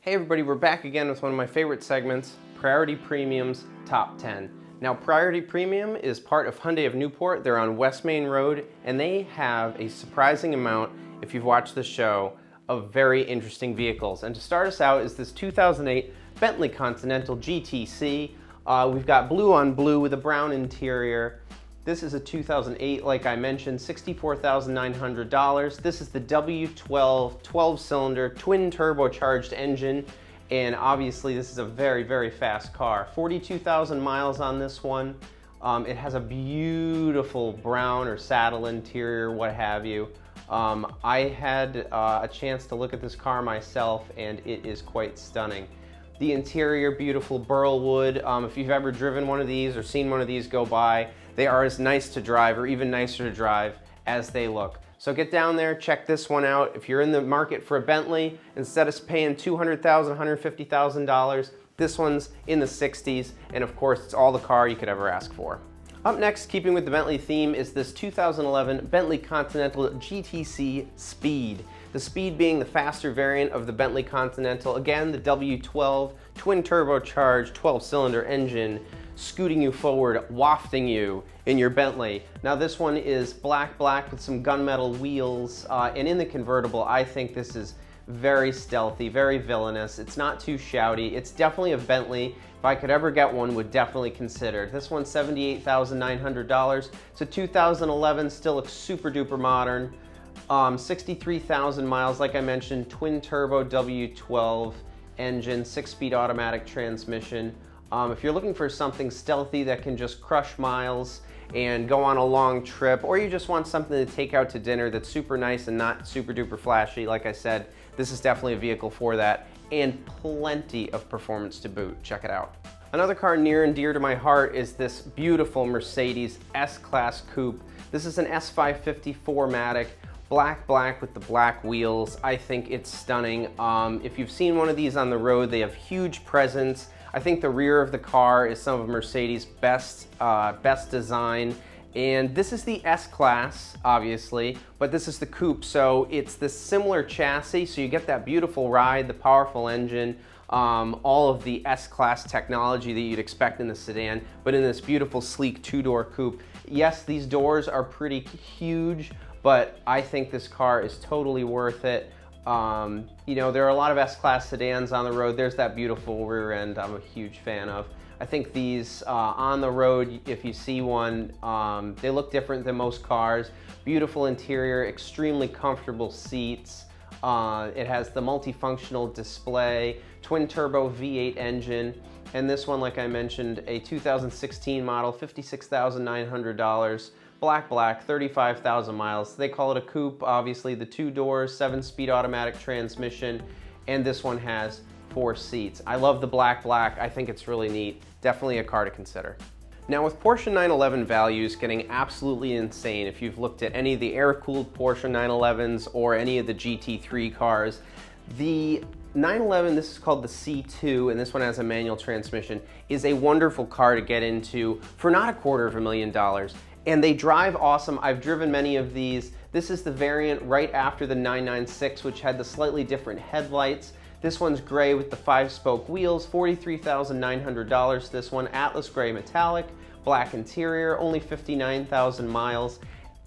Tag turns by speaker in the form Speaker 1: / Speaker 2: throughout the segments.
Speaker 1: Hey everybody, we're back again with one of my favorite segments, Priority Premium's Top 10. Now Priority Premium is part of Hyundai of Newport. They're on West Main Road and they have a surprising amount, if you've watched the show, of very interesting vehicles. And to start us out is this 2008 Bentley Continental GTC. We've got blue on blue with a brown interior. This is a 2008, like I mentioned, $64,900. This is the W12 12-cylinder twin turbocharged engine, and obviously this is a very, very fast car. 42,000 miles on this one. It has a beautiful brown or saddle interior, what have you. I had a chance to look at this car myself, and it is quite stunning. The interior, beautiful burl wood. If you've ever driven one of these or seen one of these go by, they are as nice to drive, or even nicer to drive, as they look. So get down there, check this one out. If you're in the market for a Bentley, instead of paying $200,000, $150,000, this one's in the 60s, and of course, it's all the car you could ever ask for. Up next, keeping with the Bentley theme, is this 2011 Bentley Continental GTC Speed. The Speed being the faster variant of the Bentley Continental. Again, the W12 twin turbocharged 12-cylinder engine, scooting you forward, wafting you in your Bentley. Now this one is black with some gunmetal wheels, and in the convertible, I think this is very stealthy, very villainous. It's not too shouty. It's definitely a Bentley. If I could ever get one, would definitely consider. This one's $78,900. It's a 2011, still looks super duper modern. 63,000 miles, like I mentioned, twin turbo W12 engine, 6-speed automatic transmission. If you're looking for something stealthy that can just crush miles and go on a long trip, or you just want something to take out to dinner that's super nice and not super duper flashy, like I said, this is definitely a vehicle for that, and plenty of performance to boot. Check it out. Another car near and dear to my heart is this beautiful Mercedes S-Class Coupe. This is an S550 4MATIC, black with the black wheels. I think it's stunning. If you've seen one of these on the road, they have huge presence. I think the rear of the car is some of Mercedes' best design. And this is the S-Class, obviously, but this is the coupe, so it's this similar chassis, so you get that beautiful ride, the powerful engine, all of the S-Class technology that you'd expect in the sedan, but in this beautiful, sleek two-door coupe. Yes, these doors are pretty huge, but I think this car is totally worth it. You know, there are a lot of S-Class sedans on the road. There's that beautiful rear end I'm a huge fan of. I think these on the road, if you see one, they look different than most cars. Beautiful interior, extremely comfortable seats. It has the multifunctional display, twin turbo V8 engine, and this one, like I mentioned, a 2016 model, $56,900. Black, 35,000 miles. They call it a coupe, obviously the 2 doors, 7-speed automatic transmission, and this one has 4 seats. I love the black. I think it's really neat. Definitely a car to consider. Now with Porsche 911 values getting absolutely insane, if you've looked at any of the air-cooled Porsche 911s or any of the GT3 cars, the 911, this is called the C2, and this one has a manual transmission, is a wonderful car to get into for not $250,000. And they drive awesome. I've driven many of these. This is the variant right after the 996, which had the slightly different headlights. This one's gray with the 5-spoke wheels, $43,900. This one, Atlas gray metallic, black interior, only 59,000 miles.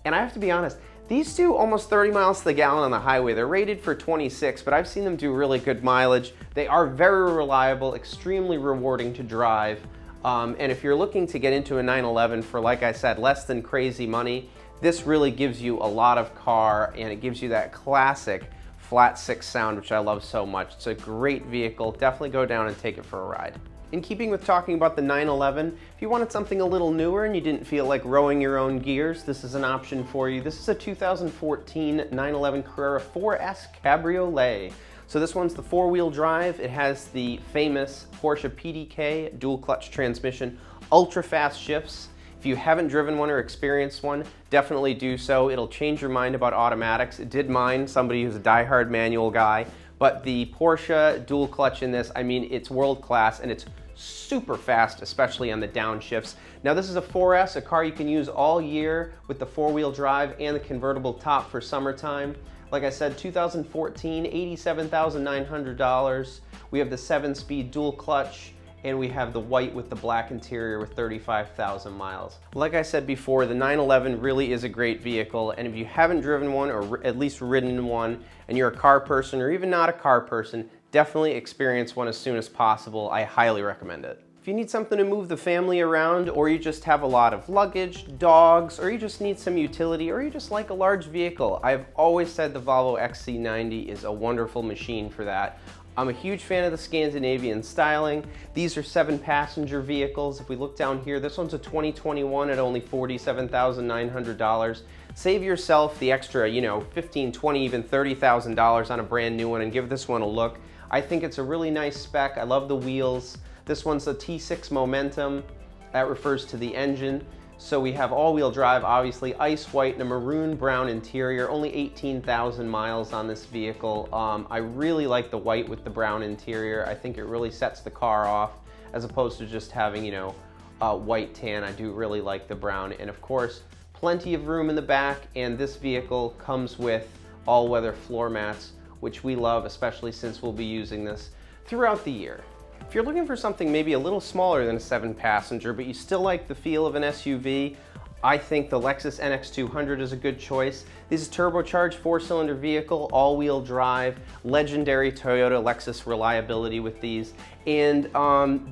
Speaker 1: And I have to be honest, these do almost 30 miles to the gallon on the highway. They're rated for 26, but I've seen them do really good mileage. They are very reliable, extremely rewarding to drive. And if you're looking to get into a 911 for, like I said, less than crazy money, this really gives you a lot of car, and it gives you that classic flat 6 sound, which I love so much. It's a great vehicle. Definitely go down and take it for a ride. In keeping with talking about the 911, if you wanted something a little newer and you didn't feel like rowing your own gears, this is an option for you. This is a 2014 911 Carrera 4S Cabriolet. So this one's the 4-wheel drive. It has the famous Porsche PDK dual clutch transmission, ultra fast shifts. If you haven't driven one or experienced one, definitely do so. It'll change your mind about automatics. It did mine, somebody who's a diehard manual guy, but the Porsche dual clutch in this, I mean, it's world class and it's super fast, especially on the downshifts. Now this is a 4S, a car you can use all year with the 4-wheel drive and the convertible top for summertime. Like I said, 2014, $87,900. We have the 7-speed dual clutch, and we have the white with the black interior with 35,000 miles. Like I said before, the 911 really is a great vehicle, and if you haven't driven one or at least ridden in one, and you're a car person or even not a car person, definitely experience one as soon as possible. I highly recommend it. If you need something to move the family around, or you just have a lot of luggage, dogs, or you just need some utility, or you just like a large vehicle, I've always said the Volvo XC90 is a wonderful machine for that. I'm a huge fan of the Scandinavian styling. These are 7-passenger vehicles. If we look down here, this one's a 2021 at only $47,900. Save yourself the extra, $15,000, $20,000, even $30,000 on a brand new one and give this one a look. I think it's a really nice spec. I love the wheels. This one's a T6 Momentum. That refers to the engine. So we have all-wheel drive, obviously, ice white and a maroon brown interior, only 18,000 miles on this vehicle. I really like the white with the brown interior. I think it really sets the car off as opposed to just having, white tan. I do really like the brown. And of course, plenty of room in the back, and this vehicle comes with all-weather floor mats, which we love, especially since we'll be using this throughout the year. If you're looking for something maybe a little smaller than a 7-passenger, but you still like the feel of an SUV, I think the Lexus NX200 is a good choice. This is a turbocharged 4-cylinder vehicle, all-wheel drive, legendary Toyota Lexus reliability with these. And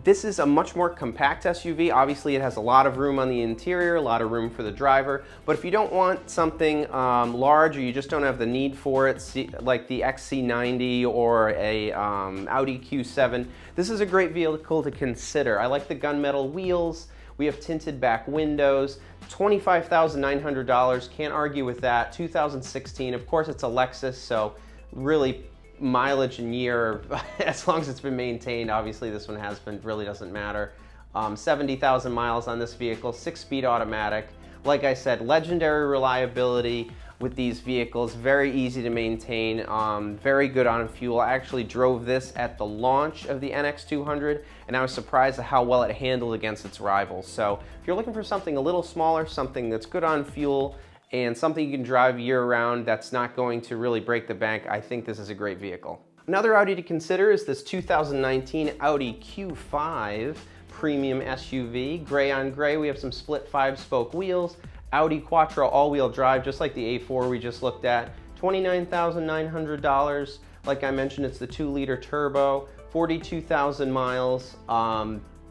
Speaker 1: this is a much more compact SUV. Obviously, it has a lot of room on the interior, a lot of room for the driver. But if you don't want something large, or you just don't have the need for it, like the XC90 or a Audi Q7, this is a great vehicle to consider. I like the gunmetal wheels. We have tinted back windows, $25,900, can't argue with that. 2016, of course it's a Lexus, so really mileage and year, as long as it's been maintained, obviously this one has been, really doesn't matter. 70,000 miles on this vehicle, 6-speed automatic. Like I said, legendary reliability with these vehicles, very easy to maintain, very good on fuel. I actually drove this at the launch of the NX200, and I was surprised at how well it handled against its rivals. So if you're looking for something a little smaller, something that's good on fuel, and something you can drive year-round that's not going to really break the bank, I think this is a great vehicle. Another Audi to consider is this 2019 Audi Q5 premium SUV. Gray on gray, we have some split 5-spoke wheels, Audi Quattro all-wheel drive, just like the A4 we just looked at, $29,900. Like I mentioned, it's the 2-liter turbo, 42,000 miles.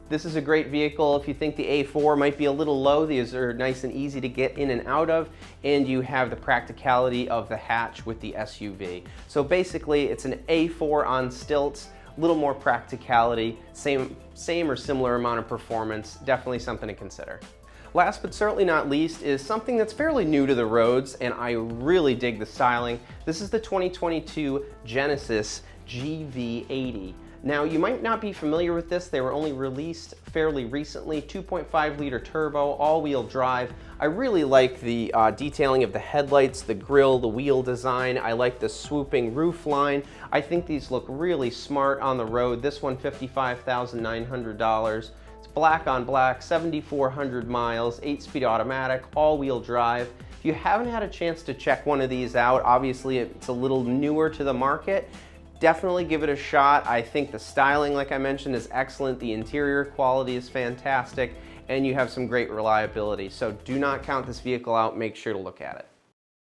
Speaker 1: This is a great vehicle if you think the A4 might be a little low. These are nice and easy to get in and out of, and you have the practicality of the hatch with the SUV. So basically, it's an A4 on stilts, a little more practicality, same or similar amount of performance, definitely something to consider. Last but certainly not least is something that's fairly new to the roads, and I really dig the styling. This is the 2022 Genesis GV80. Now, you might not be familiar with this. They were only released fairly recently, 2.5-liter turbo, all-wheel drive. I really like the detailing of the headlights, the grille, the wheel design. I like the swooping roof line. I think these look really smart on the road. This one, $55,900. Black on black, 7,400 miles, 8-speed automatic, all-wheel drive. If you haven't had a chance to check one of these out, obviously it's a little newer to the market, definitely give it a shot. I think the styling, like I mentioned, is excellent. The interior quality is fantastic, and you have some great reliability. So do not count this vehicle out. Make sure to look at it.